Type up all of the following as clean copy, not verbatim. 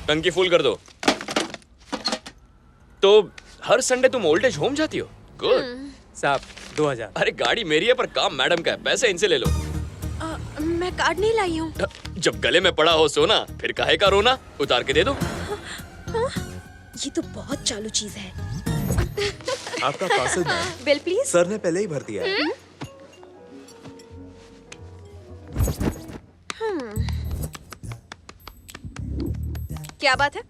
टंकी फुल कर दो। तो हर संडे तुम ओल्ड एज होम जाती हो? गुड। साहब 2000। अरे गाड़ी मेरी है पर काम मैडम का है, पैसे इनसे ले लो। मैं कार्ड नहीं लाई हूँ। जब गले में पड़ा हो सोना, फिर काहे का रोना, उतार के दे दो। ये तो बहुत चालू चीज है। आपका parcel ma'am. Bill please. Sir ने पहले ही भर दिया है। क्या बात है?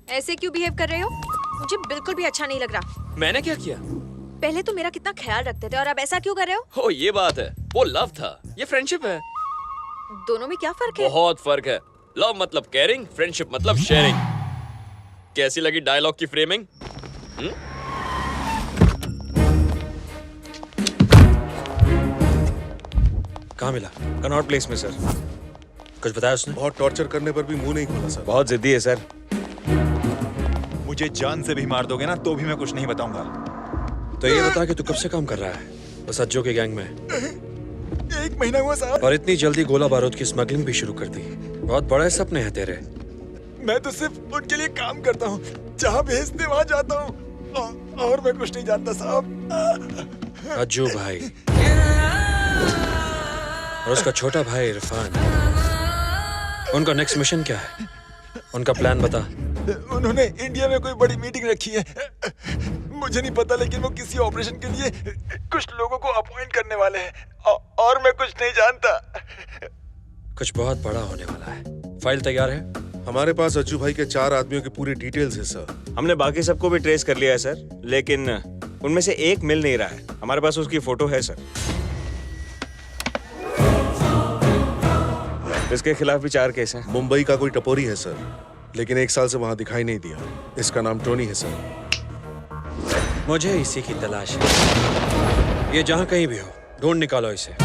ऐसे क्यों बिहेव कर रहे हो? मुझे बिल्कुल भी अच्छा नहीं लग रहा। मैंने क्या किया? पहले तो मेरा कितना ख्याल रखते थे और अब ऐसा क्यों कर रहे हो? ओ ये बात है, वो लव था, ये फ्रेंडशिप है। दोनों में क्या फर्क है? बहुत फर्क है। लव मतलब केयरिंग, फ्रेंडशिप मतलब शेयरिंग। कैसी लगी डायलॉग की फ्रेमिंग? कहाँ मिला? कनॉट प्लेस में सर। कुछ बताया उसने? बहुत टॉर्चर करने पर भी मुंह नहीं खोला सर। बहुत जिद्दी है सर। मुझे जान से भी मार दोगे ना तो भी मैं कुछ नहीं बताऊंगा। तो ये बता कि तू कब से काम कर रहा है बस सज्जों के गैंग में? 1 महीना हुआ साहब। और इतनी जल्दी गोला बारूद की स्मगलिंग भी शुरू कर दी। बहुत बड़े सपने हैं तेरे। मैं तो सिर्फ उनके लिए काम करता हूँ, जहाँ भेजते वहाँ जाता हूँ और मैं कुछ नहीं जानता साहब। अज्जू भाई और उसका छोटा भाई इरफान, उनका नेक्स्ट मिशन क्या है? उनका प्लान बता। उन्होंने इंडिया में कोई बड़ी मीटिंग रखी है, मुझे नहीं पता, लेकिन वो किसी ऑपरेशन के लिए कुछ लोगों को अपॉइंट करने वाले हैं और मैं कुछ नहीं जानता। कुछ बहुत बड़ा होने वाला है। फाइल तैयार है? हमारे पास अज्जू भाई के 4 आदमियों की पूरी डिटेल्स है सर। हमने बाकी सबको भी ट्रेस कर लिया है सर, लेकिन उनमें से एक मिल नहीं रहा है। हमारे पास उसकी फोटो है सर। इसके खिलाफ भी 4 केस हैं। मुंबई का कोई टपोरी है सर, लेकिन 1 साल से वहाँ दिखाई नहीं दिया। इसका नाम टोनी है सर। मुझे इसी की तलाश है। ये जहाँ कहीं भी हो, ढूंढ निकालो इसे।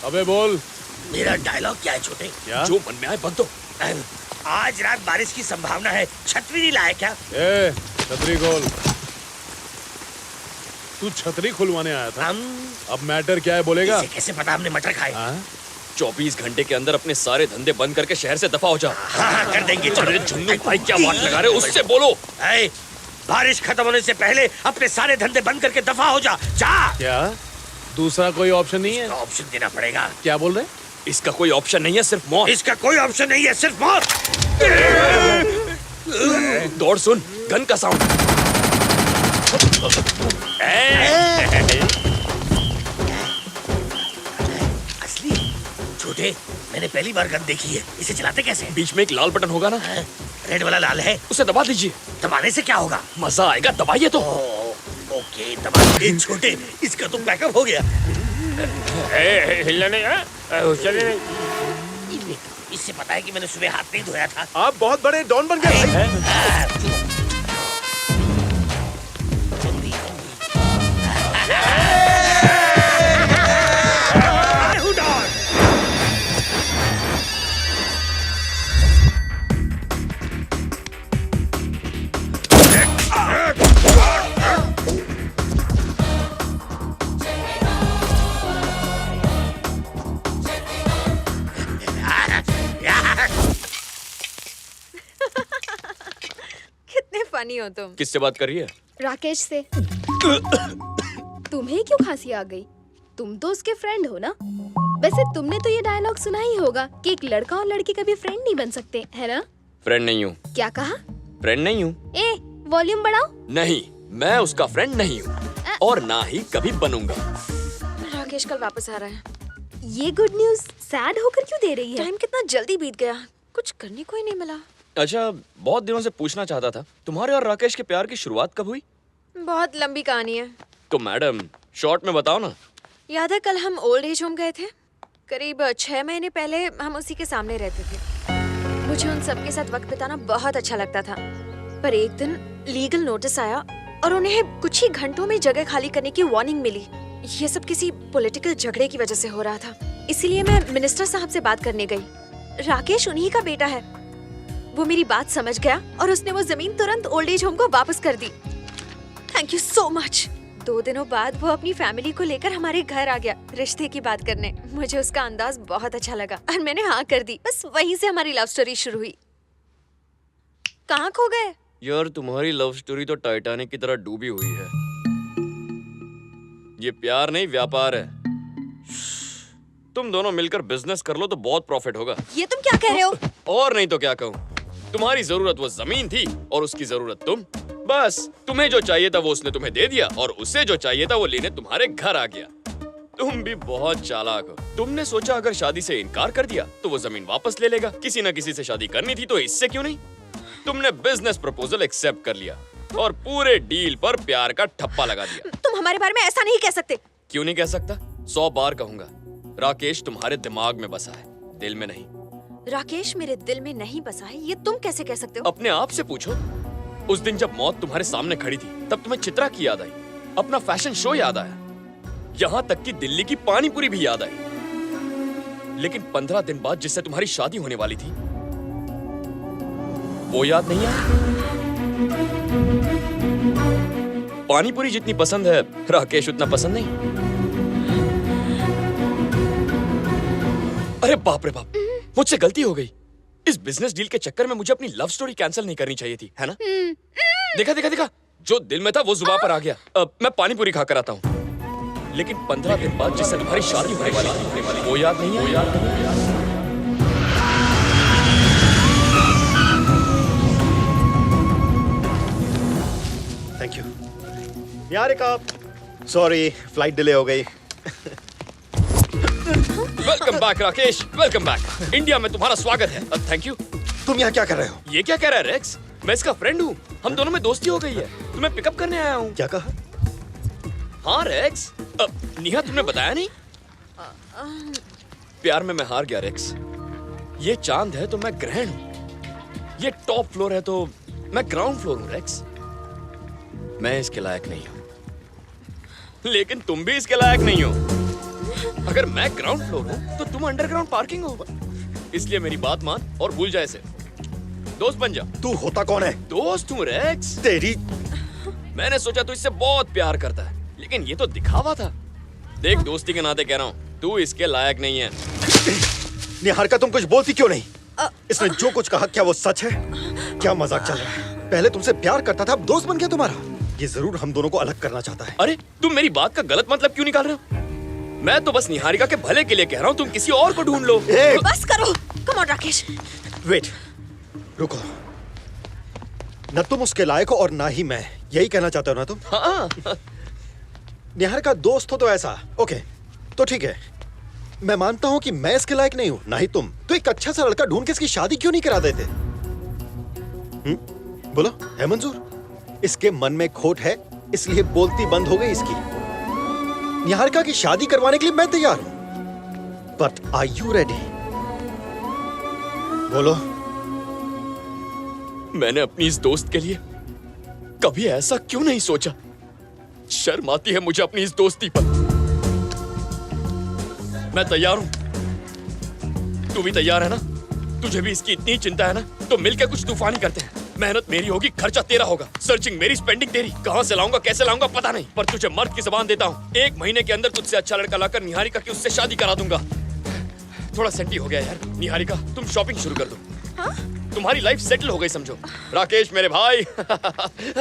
अबे बोल। मेरा डायलॉग क्या है छोटे? क्या? जो मन में आए बक दो। आज रात बारिश की संभावना है, छतरी नहीं लाया क्या? ए, छतरी खोल। तू छतरी खुलवाने आया था? अब मैटर क्या है बोलेगा? इसे कैसे पता हमने मटर खाए? 24 घंटे के अंदर अपने सारे धंधे बंद करके शहर से दफा हो जा। हाँ, कर देंगे। अरे झुन्नू भाई क्या बात लगा रहे हो, उससे बोलो। बारिश खत्म होने से पहले अपने सारे धंधे बंद करके दफा हो जा। जा। क्या दूसरा कोई ऑप्शन नहीं है? ऑप्शन देना पड़ेगा। क्या बोल रहे? इसका कोई ऑप्शन नहीं है, सिर्फ मौत। इसका कोई ऑप्शन नहीं है, सिर्फ मौत। दौड़ सुन, गन का साउंड। असली? छोटे, मैंने पहली बार गन देखी है। इसे चलाते कैसे? बीच में एक लाल बटन होगा ना? रेड वाला लाल है, उसे दबा दीजिए। दबाने से क्या होगा? मजा आएगा, दबाइए तो। ओके, दबा दे छोटे। इसका तो बैकअप हो गया। हिलने नहीं। इससे पता है कि मैंने सुबह हाथ नहीं धोया था। आप बहुत बड़े डॉन बन गए भाई। फनी हो तुम। किससे बात कर रही है? राकेश से। तुम्हें क्यों खांसी आ गई? तुम तो उसके फ्रेंड हो ना? वैसे तुमने तो ये डायलॉग सुना ही होगा कि एक लड़का और लड़की कभी फ्रेंड नहीं बन सकते, है ना? फ्रेंड नहीं हूँ। क्या कहा? फ्रेंड नहीं हूँ। ए, वॉल्यूम बढ़ाओ। नहीं, मैं उसका फ्रेंड नहीं हूँ और ना ही कभी बनूंगा। राकेश कल वापस आ रहा है। ये गुड न्यूज सैड होकर क्यों दे रही है? टाइम कितना जल्दी बीत गया, कुछ करने को ही नहीं मिला। अच्छा, बहुत दिनों से पूछना चाहता था, तुम्हारे और राकेश के प्यार की शुरुआत कब हुई? बहुत लंबी कहानी है। तो मैडम शॉर्ट में बताओ ना। याद है कल हम ओल्ड एज होम गए थे? करीब 6 महीने पहले हम उसी के सामने रहते थे। मुझे उन सबके साथ वक्त बिताना बहुत अच्छा लगता था, पर एक दिन लीगल नोटिस आया और उन्हें कुछ ही घंटों में जगह खाली करने की वार्निंग मिली। ये सब किसी पॉलिटिकल झगड़े की वजह से हो रहा था, इसीलिए मैं मिनिस्टर साहब से बात करने गई। राकेश उन्हीं का बेटा है। वो मेरी बात समझ गया और उसने वो जमीन तुरंत ओल्ड एज होम को वापस कर दी। Thank you so much. 2 दिनों बाद वो अपनी फैमिली को लेकर हमारे घर आ गया रिश्ते की बात करने। मुझे उसका अंदाज बहुत अच्छा लगा और मैंने हाँ कर दी। बस वहीं से हमारी लव स्टोरी शुरू हुई। कहाँ खो गए? यार तुम्हारी लव स्टोरी तो टाइटैनिक की तरह डूबी हुई है। ये प्यार नहीं व्यापार है। तुम दोनों मिलकर बिजनेस कर लो तो बहुत प्रॉफिट होगा। ये तुम क्या कह रहे हो? और नहीं तो क्या कहूँ। तुम्हारी जरूरत वो जमीन थी और उसकी जरूरत तुम। बस तुम्हें जो चाहिए था वो उसने तुम्हें दे दिया और उसे जो चाहिए था वो लेने तुम्हारे घर आ गया। तुम भी बहुत चालाक हो। तुमने सोचा अगर शादी से इनकार कर दिया तो वो जमीन वापस ले लेगा। किसी न किसी से शादी करनी थी तो इससे क्यों नहीं। तुमने बिजनेस प्रपोजल एक्सेप्ट कर लिया और पूरे डील पर प्यार का ठप्पा लगा दिया। तुम हमारे बारे में ऐसा नहीं कह सकते। क्यों नहीं कह सकता? 100 बार कहूंगा। राकेश तुम्हारे दिमाग में बसा है, दिल में नहीं। राकेश मेरे दिल में नहीं बसा है, ये तुम कैसे कह सकते हो? अपने आप से पूछो। उस दिन जब मौत तुम्हारे सामने खड़ी थी तब तुम्हें चित्रा की याद आई, अपना फैशन शो याद आया, यहाँ तक कि दिल्ली की पानी पूरी भी याद आई। लेकिन 15 दिन बाद जिससे तुम्हारी शादी होने वाली थी वो याद नहीं आई। पानी पूरी जितनी पसंद है राकेश उतना पसंद नहीं। अरे बाप रे बाप, मुझसे गलती हो गई। इस बिजनेस डील के चक्कर में मुझे अपनी लव स्टोरी कैंसिल नहीं करनी चाहिए थी, है ना? देखा देखा देखा, जो दिल में था वो जुबान पर आ गया। मैं पानी पूरी खाकर आता हूँ। लेकिन 15 दिन बाद जिससे तुम्हारी शादी होने वाली थी वो याद नहीं है। Thank you. Niharika, sorry flight delay हो गई। Welcome back Rakesh, welcome back. India में तुम्हारा स्वागत है। Thank you. तुम यहाँ क्या कर रहे हो? ये क्या कह रहा है रेक्स? मैं इसका फ्रेंड हूँ। हम दोनों में दोस्ती हो गई है। तुम्हें पिकअप करने आया हूँ। क्या कहा? हाँ रेक्स। निहा तुमने बताया नहीं? प्यार में मैं हार गया रेक्स। ये चांद है तो मैं ग्रहण हूँ। ये टॉप फ्लोर है तो मैं ग्राउंड फ्लोर हूँ रेक्स। मैं इसके लायक नहीं हूँ। लेकिन तुम भी इसके लायक नहीं हो। अगर मैं ग्राउंड फ्लोर हूँ तो तुम अंडरग्राउंड पार्किंग हो। इसलिए मेरी बात मान और भूल जा इसे। दोस्त बन जा। तू होता कौन है? दोस्त हूँ रेक्स। तेरी। मैंने सोचा तू इससे बहुत प्यार करता है, लेकिन ये तो दिखावा था। देख, दोस्ती के नाते कह रहा हूँ, तू इसके लायक नहीं है। निहारिका, तुम कुछ बोलती क्यों नहीं? इसने जो कुछ कहा क्या वो सच है? क्या मजाक चल रहा है? पहले तुमसे प्यार करता था, अब दोस्त बन गया तुम्हारा। ये जरूर हम दोनों को अलग करना चाहता है। अरे तुम मेरी बात का गलत मतलब क्यों निकाल रहे हो? मैं तो बस निहारिका के भले के लिए कह रहा हूँ। तुम किसी और को ढूंढ लो। बस करो। Come on Rakesh. वेट, रुको। न तुम उसके लायक हो और ना ही मैं। यही कहना चाहते हो ना तुम? हाँ। निहारिका दोस्त हो तो ऐसा। ओके, तो ठीक है। मैं मानता हूँ कि मैं इसके लायक नहीं हूँ, ना ही तुम। तो एक अच्छा सा लड़का ढूंढ के इसकी शादी क्यों नहीं करा देते? बोलो, है मंजूर? इसके मन में खोट है, इसलिए बोलती बंद हो गई इसकी। निहारिका की शादी करवाने के लिए मैं तैयार हूं, बट आर यू रेडी? बोलो। मैंने अपनी इस दोस्त के लिए कभी ऐसा क्यों नहीं सोचा? शर्म आती है मुझे अपनी इस दोस्ती पर। मैं तैयार हूं। तू भी तैयार है ना? तुझे भी इसकी इतनी चिंता है ना? तो मिलकर कुछ तूफानी करते हैं। मेहनत मेरी होगी, खर्चा तेरा होगा, सर्चिंग मेरी, स्पेंडिंग तेरी। कहां से लाऊंगा, कैसे लाऊंगा पता नहीं, पर तुझे मर्द की जबान देता हूं, 1 महीने के अंदर तुझसे अच्छा लड़का लाकर निहारिका की उससे शादी करा दूंगा। थोड़ा सेंटी हो गया यार। निहारिका, तुम शॉपिंग शुरू कर दो। हाँ? तुम्हारी लाइफ सेटल हो गई समझो। राकेश मेरे भाई,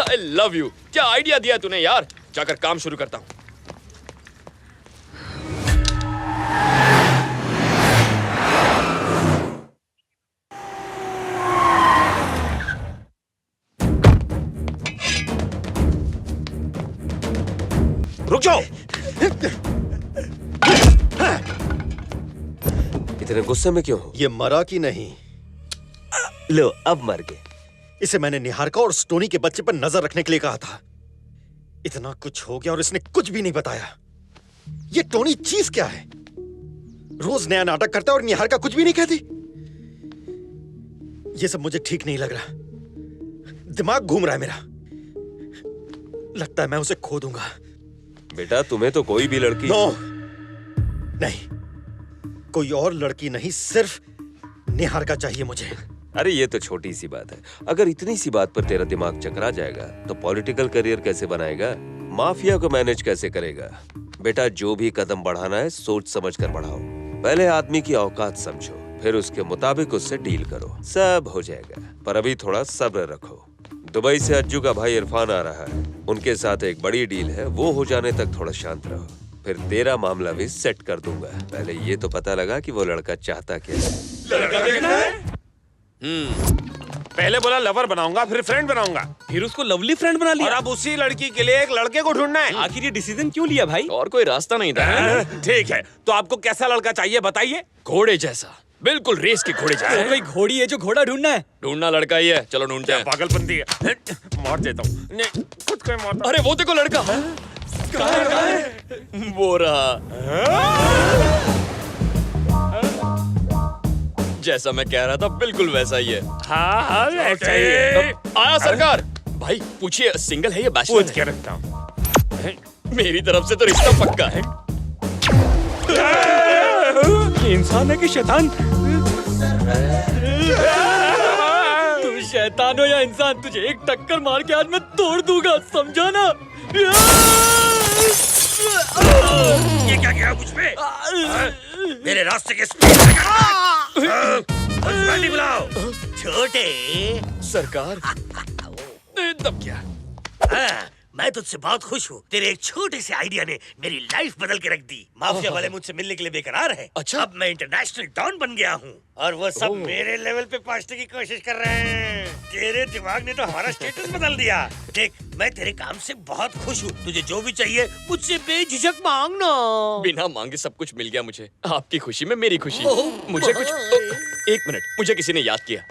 आई लव यू। क्या आइडिया दिया तूने यार। जाकर काम शुरू करता हूँ। रुक जाओ। इतने गुस्से में क्यों हो? ये मरा कि नहीं? लो, अब मर गए। इसे मैंने निहारिका और स्टोनी के बच्चे पर नजर रखने के लिए कहा था। इतना कुछ हो गया और इसने कुछ भी नहीं बताया। ये टोनी चीज क्या है? रोज नया नाटक करता है और निहारिका कुछ भी नहीं कहती। ये सब मुझे ठीक नहीं लग रहा। दिमाग घूम रहा है मेरा। लगता है मैं उसे खो दूंगा। बेटा, तुम्हें तो कोई भी लड़की नो, नहीं, कोई और लड़की नहीं, सिर्फ निहारिका चाहिए मुझे। अरे ये तो छोटी सी बात है। अगर इतनी सी बात पर तेरा दिमाग चकरा जाएगा तो पॉलिटिकल करियर कैसे बनाएगा, माफिया को मैनेज कैसे करेगा? बेटा, जो भी कदम बढ़ाना है सोच समझ कर बढ़ाओ। पहले आदमी की औकात समझो, फिर उसके मुताबिक उससे डील करो, सब हो जाएगा। पर अभी थोड़ा सब्र रखो। दुबई से अज्जू का भाई इरफान आ रहा है, उनके साथ एक बड़ी डील है, वो हो जाने तक थोड़ा शांत रहो, फिर तेरा मामला भी सेट कर दूंगा। पहले ये तो पता लगा कि वो लड़का चाहता क्या है। लड़का देखना है? पहले बोला लवर बनाऊंगा, फिर फ्रेंड बनाऊंगा, फिर उसको लवली फ्रेंड बना लिया। और अब उसी लड़की के लिए एक लड़के को ढूंढना है। आखिर ये डिसीजन क्यों लिया भाई? और कोई रास्ता नहीं था। ठीक है, तो आपको कैसा लड़का चाहिए बताइए। घोड़े जैसा, बिल्कुल रेस के घोड़े जैसा। कोई घोड़ी है जो घोड़ा ढूंढना है? ढूंढना लड़का ही है, चलो ढूंढते हैं। पागलपंती है, मार देता हूँ। नहीं, खुद को मार। अरे वो देखो लड़का। कहाँ है? वो रहा। जैसा मैं कह रहा था बिल्कुल वैसा ही है। हाँ, ऐसा ही है। आया सरकार। भाई पूछिए, सिंगल है या बैचलर? पूछ के रखता हूँ। मेरी तरफ से तो रिश्ता पक्का है। ये इंसान है कि शैतान? तू शैतान हो या इंसान, तुझे एक टक्कर मार के आज मैं तोड़ दूंगा, समझा ना? ये क्या किया मुझ पे? मेरे रास्ते के बुलाओ छोटे। सरकार तब क्या? हाँ, मैं तुझसे बहुत खुश हूँ। तेरे एक छोटे से आइडिया ने मेरी लाइफ बदल के रख दी। माफिया वाले मुझसे मिलने के लिए बेकरार हैं। अच्छा? अब मैं इंटरनेशनल डॉन बन गया हूँ और वो सब मेरे लेवल पे पहुंचने की कोशिश कर रहे हैं। तेरे दिमाग ने तो हमारा स्टेटस बदल दिया। देख, मैं तेरे काम से बहुत खुश हूँ। तुझे जो भी चाहिए मुझसे बेझिझक मांगना। बिना मांगे सब कुछ मिल गया मुझे। आपकी खुशी में मेरी खुशी। मुझे कुछ एक मिनट, मुझे किसी ने याद किया।